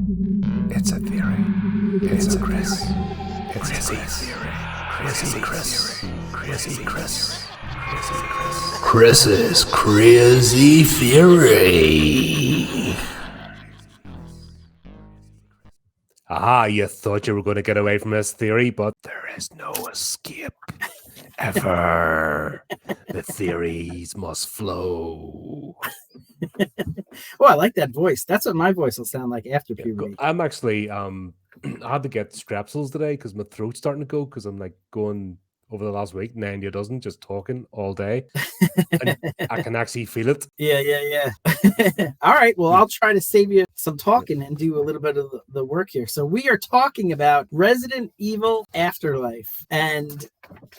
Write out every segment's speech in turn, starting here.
It's a theory. It's a Chris. It's a theory. Chrissy Chris. Chrissy Chris. Chris's crazy theory. Ah, you thought you were going to get away from this theory, but there is no escape. Ever. The theories must flow. Oh, I like that voice. That's what my voice will sound like after puberty. I'm actually, I had to get strepsils today because my throat's starting to go because I'm like going over the last week, 90 a dozen, just talking all day. And I can actually feel it. Yeah. All right. Well, I'll try to save you some talking and do a little bit of the work here. So we are talking about Resident Evil Afterlife. And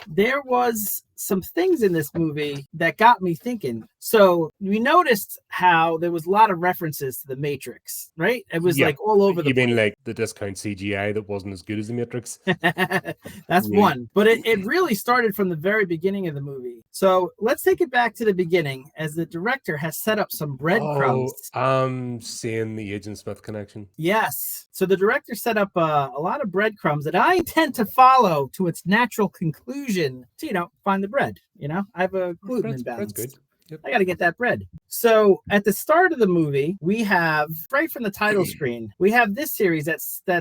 there was some things in this movie that got me thinking. So we noticed how there was a lot of references to the Matrix, right? It was like all over the place. You mean like the discount CGI that wasn't as good as the Matrix? That's one. But it really started from the very beginning of the movie. So let's take it back to the beginning as the director has set up some breadcrumbs. I'm seeing the Agent Smith connection. Yes. So the director set up a lot of breadcrumbs that I intend to follow to its natural conclusion to, find the bread. I have a gluten imbalance. That's good. Yep. I got to get that bread. So at the start of the movie, we have right from the title screen, we have this series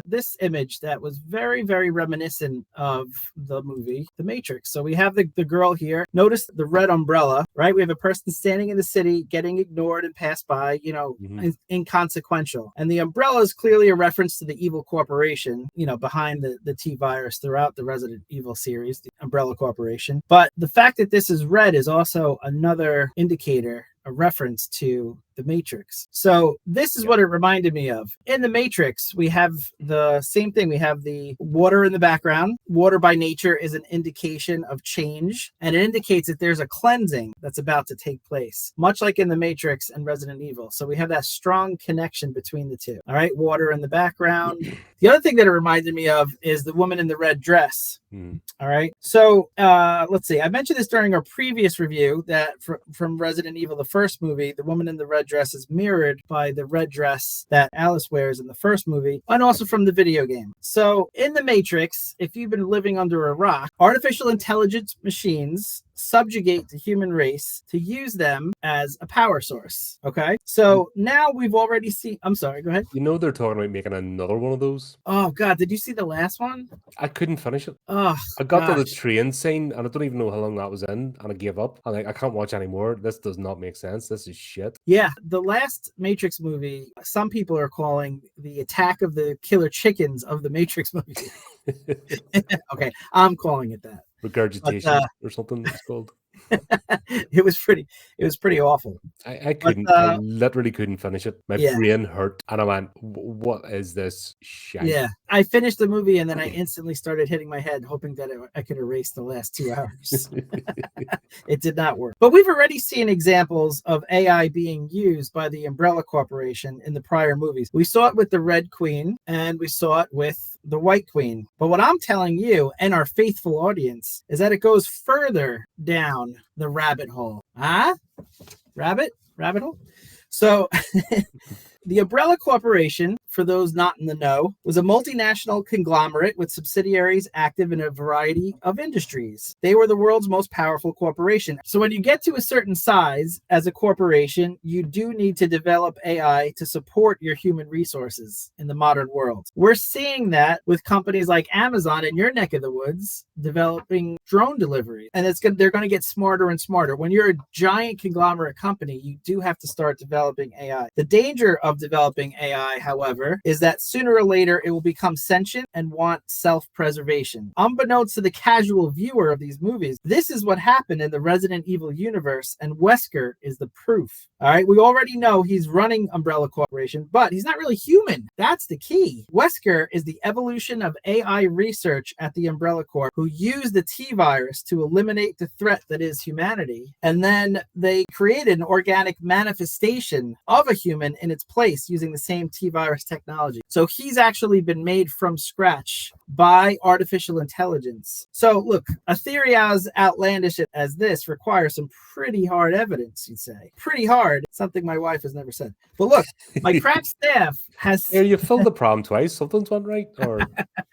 this image that was very, very reminiscent of the movie, The Matrix. So we have the girl here. Notice the red umbrella, right? We have a person standing in the city getting ignored and passed by, inconsequential. And the umbrella is clearly a reference to the evil corporation, behind the T-virus throughout the Resident Evil series, the Umbrella Corporation. But the fact that this is red is also another indicator, a reference to the Matrix. So this is what it reminded me of. In the Matrix, we have the same thing. We have the water in the background. Water by nature is an indication of change, and it indicates that there's a cleansing that's about to take place, much like in the Matrix and Resident Evil. So we have that strong connection between the two. All right, water in the background. The other thing that it reminded me of is the woman in the red dress. All right. So let's see. I mentioned this during our previous review that from Resident Evil, the first movie, the woman in the red dress is mirrored by the red dress that Alice wears in the first movie, and also from the video game. So in the Matrix, if you've been living under a rock, artificial intelligence machines subjugate the human race to use them as a power source. Okay. So now we've already seen, I'm sorry, go ahead. They're talking about making another one of those. Oh God, did you see the last one? I couldn't finish it. Oh, I got to the train scene and I don't even know how long that was in, and I gave up. I'm like, I can't watch anymore. This does not make sense. This is shit. Yeah, the last Matrix movie, some people are calling the Attack of the Killer Chickens of the Matrix movie. Okay, I'm calling it that. Regurgitation or something it's called. It was pretty awful. I literally couldn't finish it. My brain hurt and I went, what is this shit? Yeah, I finished the movie and then I instantly started hitting my head hoping that I could erase the last 2 hours. It did not work. But we've already seen examples of AI being used by the Umbrella Corporation in the prior movies. We saw it with the Red Queen and we saw it with the White Queen. But what I'm telling you and our faithful audience is that it goes further down the rabbit hole. Rabbit hole? So the Umbrella Corporation, for those not in the know, was a multinational conglomerate with subsidiaries active in a variety of industries. They were the world's most powerful corporation. So when you get to a certain size as a corporation, you do need to develop AI to support your human resources in the modern world. We're seeing that with companies like Amazon in your neck of the woods developing drone delivery. And they're going to get smarter and smarter. When you're a giant conglomerate company, you do have to start developing AI. The danger of developing AI, however, is that sooner or later it will become sentient and want self-preservation. Unbeknownst to the casual viewer of these movies, this is what happened in the Resident Evil universe, and Wesker is the proof. All right, we already know he's running Umbrella Corporation, but he's not really human. That's the key. Wesker is the evolution of AI research at the Umbrella Corp, who used the T-virus to eliminate the threat that is humanity. And then they created an organic manifestation of a human in its place using the same T-virus technology. technology. So he's actually been made from scratch by artificial intelligence. So look, a theory as outlandish as this requires some pretty hard evidence, you'd say. Pretty hard. Something my wife has never said. But look, my crack staff has... Here, you filled the problem twice. Something's went right? Or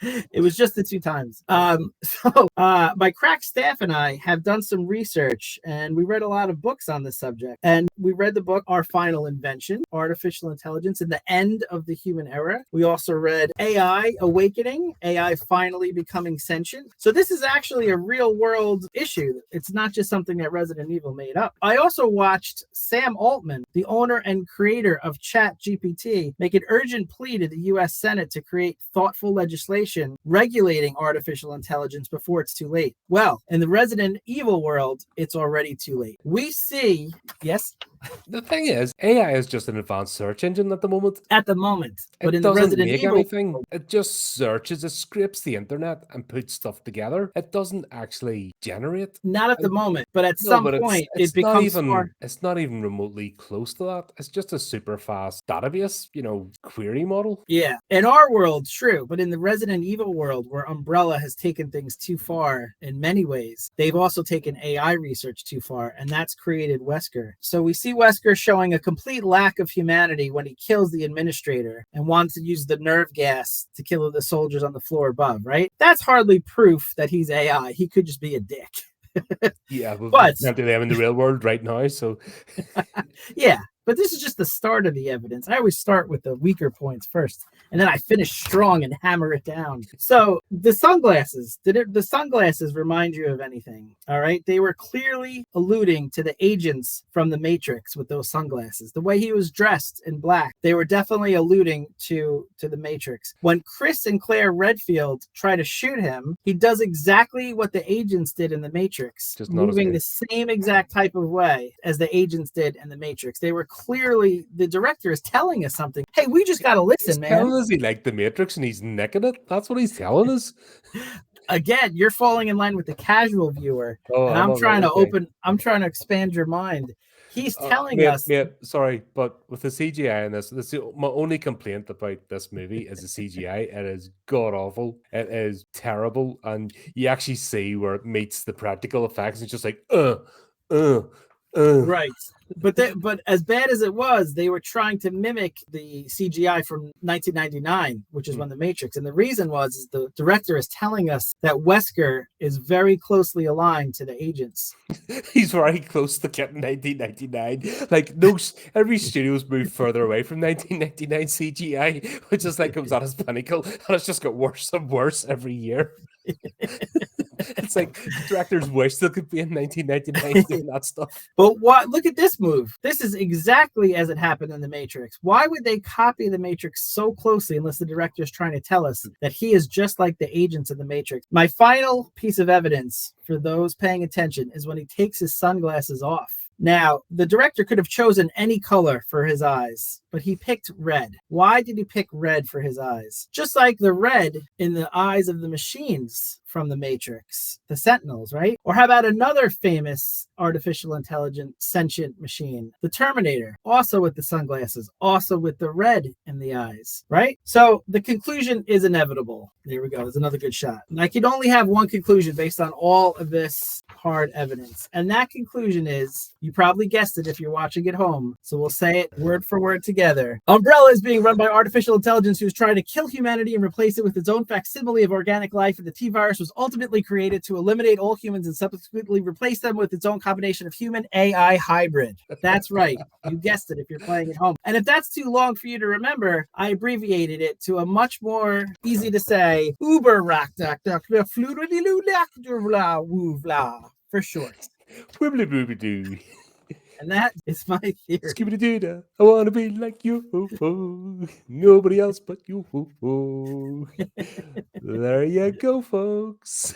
it was just the 2 times. My crack staff and I have done some research, and we read a lot of books on this subject. And we read the book, Our Final Invention, Artificial Intelligence and the End of the Human Era. We also read AI Awakening, AI Finally Becoming Sentient. So this is actually a real world issue. It's not just something that Resident Evil made up. I also watched Sam Altman, the owner and creator of ChatGPT, make an urgent plea to the US Senate to create thoughtful legislation regulating artificial intelligence before it's too late. Well, in the Resident Evil world, it's already too late. We see, yes? The thing is, AI is just an advanced search engine at the moment. At the moment. But it in the doesn't Resident make Evil anything. It just searches, it scrapes the internet and puts stuff together. It doesn't actually generate. Not at the moment, but at some point it's it becomes it's not even remotely close to that. It's just a super fast database, query model. Yeah. In our world, true. But in the Resident Evil world, where Umbrella has taken things too far in many ways, they've also taken AI research too far, and that's created Wesker. So we see Wesker showing a complete lack of humanity when he kills the administrator and wants to use the nerve gas to kill the soldiers on the floor above, right? That's hardly proof that he's AI. He could just be a dick. Yeah, but we can't do them in the real world right now, so... Yeah, but this is just the start of the evidence. I always start with the weaker points first, and then I finish strong and hammer it down. So the sunglasses, the sunglasses remind you of anything? All right. They were clearly alluding to the agents from the Matrix with those sunglasses. The way he was dressed in black, they were definitely alluding to the Matrix. When Chris and Claire Redfield try to shoot him, he does exactly what the agents did in the Matrix, just moving the same exact type of way as the agents did in the Matrix. They were clearly, the director is telling us something. Hey, we just got to listen, man. Telling us he liked the Matrix and he's nicking it. That's what he's telling us. Again, you're falling in line with the casual viewer. And I'm trying to expand your mind. He's telling us. Sorry, but with the CGI in this, my only complaint about this movie is the CGI. It is god awful. It is terrible, and you actually see where it meets the practical effects. It's just like right. But as bad as it was, they were trying to mimic the CGI from 1999, which is when The Matrix. And the reason is the director is telling us that Wesker is very closely aligned to the agents. He's very close to getting 1999. Like, no, every studio's moved further away from 1999 CGI, which is like it was at its pinnacle, and it's just got worse and worse every year. It's like directors wish they could be in 1999 doing that stuff. But look at this move. This is exactly as it happened in The Matrix. Why would they copy The Matrix so closely unless the director is trying to tell us that he is just like the agents of The Matrix? My final piece of evidence for those paying attention is when he takes his sunglasses off. Now, the director could have chosen any color for his eyes, but he picked red. Why did he pick red for his eyes? Just like the red in the eyes of the machines from The Matrix, the Sentinels, right? Or how about another famous artificial intelligent sentient machine, the Terminator, also with the sunglasses, also with the red in the eyes, right? So the conclusion is inevitable. There we go. There's another good shot. And I can only have one conclusion based on all of this hard evidence. And that conclusion is, you probably guessed it if you're watching at home, so we'll say it word for word together. Umbrella is being run by artificial intelligence who's trying to kill humanity and replace it with its own facsimile of organic life, and the T-virus was ultimately created to eliminate all humans and subsequently replace them with its own combination of human AI hybrid. That's right. You guessed it if you're playing at home. And if that's too long for you to remember, I abbreviated it to a much more easy to say Uber for short. Wibbly booby doo. And that is my theory. Skibidi doo. I want to be like you. Nobody else but you. There you go, folks.